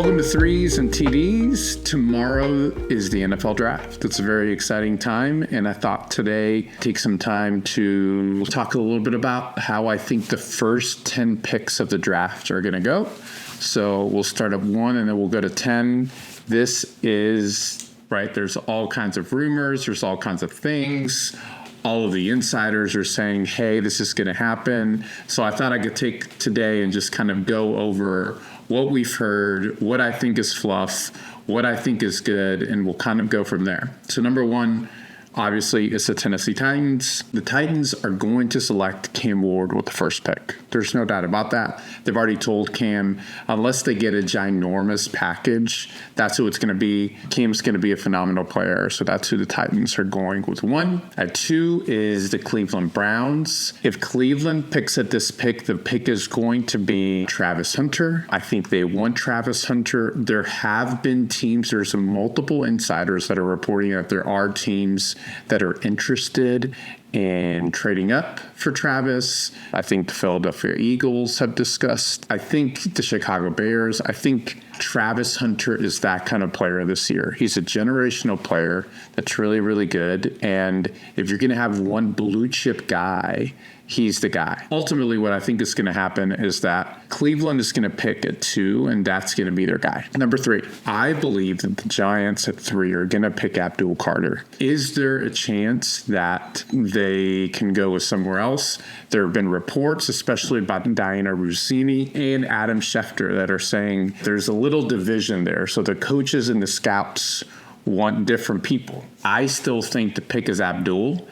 Welcome to Threes and TDs. Tomorrow is the NFL draft. It's a very exciting time, and I thought today take some time to talk a little bit about how I think the first 10 picks of the draft are going to go. So we'll start at 1 and then we'll go to 10. This is, right, there's all kinds of rumors, there's all kinds of things. All of the insiders are saying, hey, this is going to happen. So I thought I could take today and just kind of go over what we've heard, what I think is fluff, what I think is good, and we'll kind of go from there. So number one, obviously, it's the Tennessee Titans. The Titans are going to select Cam Ward with the first pick. There's no doubt about that. They've already told Cam, unless they get a ginormous package, that's who it's going to be. Cam's going to be a phenomenal player, so that's who the Titans are going with 1. At 2 is the Cleveland Browns. If Cleveland picks at this pick, the pick is going to be Travis Hunter. I think they want Travis Hunter. There have been teams, there's multiple insiders that are reporting that there are teams that are interested in trading up for Travis. I think the Philadelphia Eagles have discussed. I think the Chicago Bears. I think Travis Hunter is that kind of player this year. He's a generational player that's really, really good. And if you're going to have one blue chip guy, he's the guy. Ultimately, what I think is going to happen is that Cleveland is going to pick at 2, and that's going to be their guy. Number 3, I believe that the Giants at 3 are going to pick Abdul Carter. Is there a chance that they can go with somewhere else? There have been reports, especially about Diana Rossini and Adam Schefter, that are saying there's a little division there. So the coaches and the scouts want different people. I still think the pick is Abdul.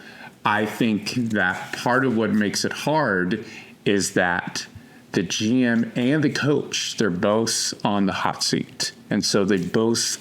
I think that part of what makes it hard is that the GM and the coach, they're both on the hot seat. And so they both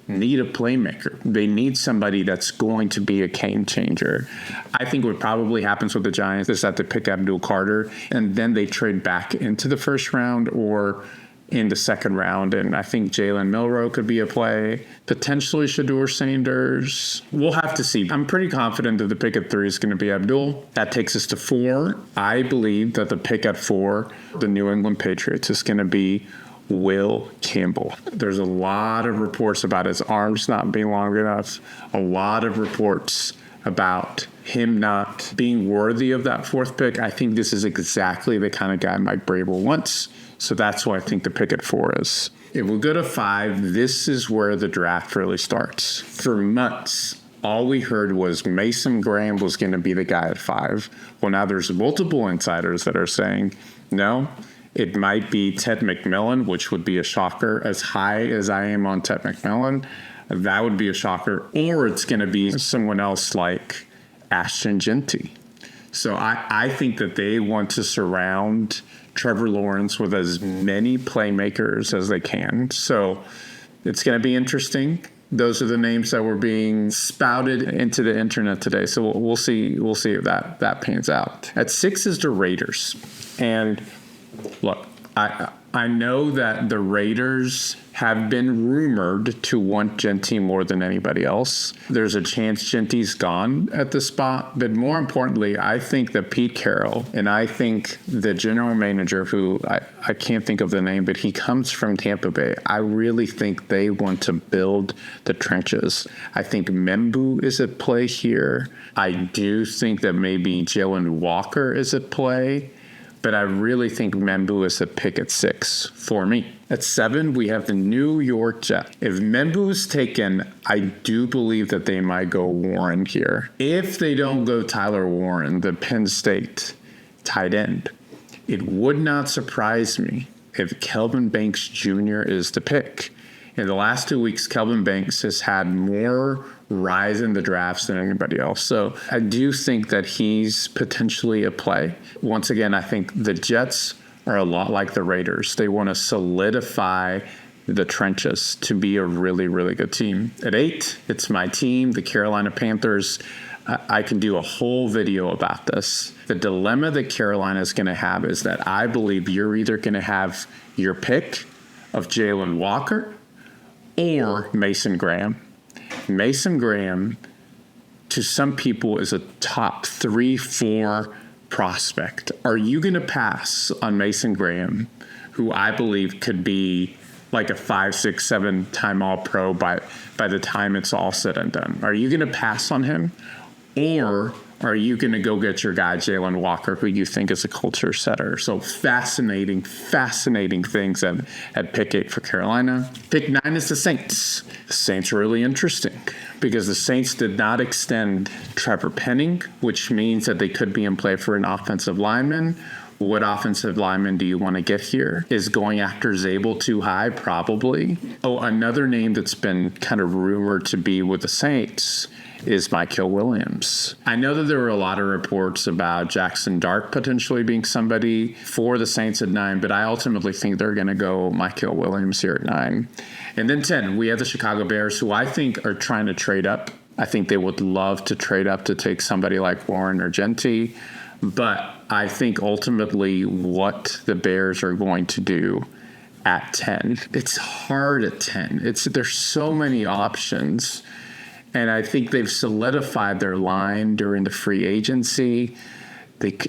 need a playmaker. They need somebody that's going to be a game changer. I think what probably happens with the Giants is that they pick Abdul Carter and then they trade back into the first round or in the second round, and I think Jalen Milroe could be a play. Potentially Shedeur Sanders. We'll have to see. I'm pretty confident that the pick at 3 is going to be Abdul. That takes us to 4. I believe that the pick at 4, the New England Patriots, is going to be Will Campbell. There's a lot of reports about his arms not being long enough. A lot of reports about him not being worthy of that 4th pick. I think this is exactly the kind of guy Mike Vrabel wants. So that's why I think the pick at 4 is. If we go to 5, this is where the draft really starts. For months, all we heard was Mason Graham was going to be the guy at 5. Well, now there's multiple insiders that are saying, no, it might be Ted McMillan, which would be a shocker. As high as I am on Ted McMillan, that would be a shocker. Or it's going to be someone else like Ashton Genty. So I think that they want to surround Trevor Lawrence with as many playmakers as they can. So it's going to be interesting. Those are the names that were being spouted into the internet today. So we'll see if that pans out. At 6 is the Raiders. And look, I know that the Raiders have been rumored to want Genty more than anybody else. There's a chance Genty's gone at the spot. But more importantly, I think that Pete Carroll and I think the general manager, who I can't think of the name, but he comes from Tampa Bay. I really think they want to build the trenches. I think Membu is at play here. I do think that maybe Jaylen Walker is at play. But I really think Membu is a pick at 6 for me. At 7, we have the New York Jets. If Membu is taken, I do believe that they might go Warren here. If they don't go Tyler Warren, the Penn State tight end, it would not surprise me if Kelvin Banks Jr. is the pick. In the last 2 weeks, Kelvin Banks has had more rise in the drafts than anybody else. So I do think that he's potentially a play. Once again, I think the Jets are a lot like the Raiders. They want to solidify the trenches to be a really, really good team. At 8, it's my team, the Carolina Panthers. I can do a whole video about this. The dilemma that Carolina is going to have is that I believe you're either going to have your pick of Jaylen Walker or Mason Graham. Mason Graham, to some people, is a top 3-4 prospect. Are you going to pass on Mason Graham, who I believe could be like a 5, 6, 7 time All-Pro by the time it's all said and done? Are you going to pass on him? Or are you going to go get your guy, Jaylen Walker, who you think is a culture setter? So fascinating things at pick 8 for Carolina. Pick 9 is the Saints. The Saints are really interesting because the Saints did not extend Trevor Penning, which means that they could be in play for an offensive lineman. What offensive lineman do you want to get here? Is going after Zabel too high? Probably. Oh, another name that's been kind of rumored to be with the Saints is Mykel Williams. I know that there were a lot of reports about Jackson Dart potentially being somebody for the Saints at 9, but I ultimately think they're going to go Mykel Williams here at 9. And then 10, we have the Chicago Bears, who I think are trying to trade up. I think they would love to trade up to take somebody like Warren or Genty, but I think ultimately what the Bears are going to do at 10, it's hard at 10. There's so many options. And I think they've solidified their line during the free agency.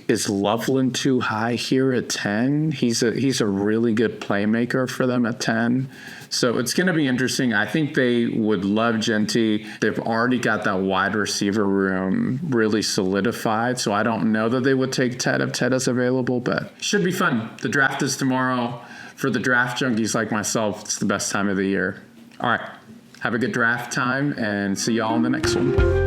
Is Loveland too high here at 10? He's a really good playmaker for them at 10. So it's going to be interesting. I think they would love Genty. They've already got that wide receiver room really solidified. So I don't know that they would take Ted if Ted is available, but should be fun. The draft is tomorrow. For the draft junkies like myself, it's the best time of the year. All right. Have a good draft time and see y'all in the next one.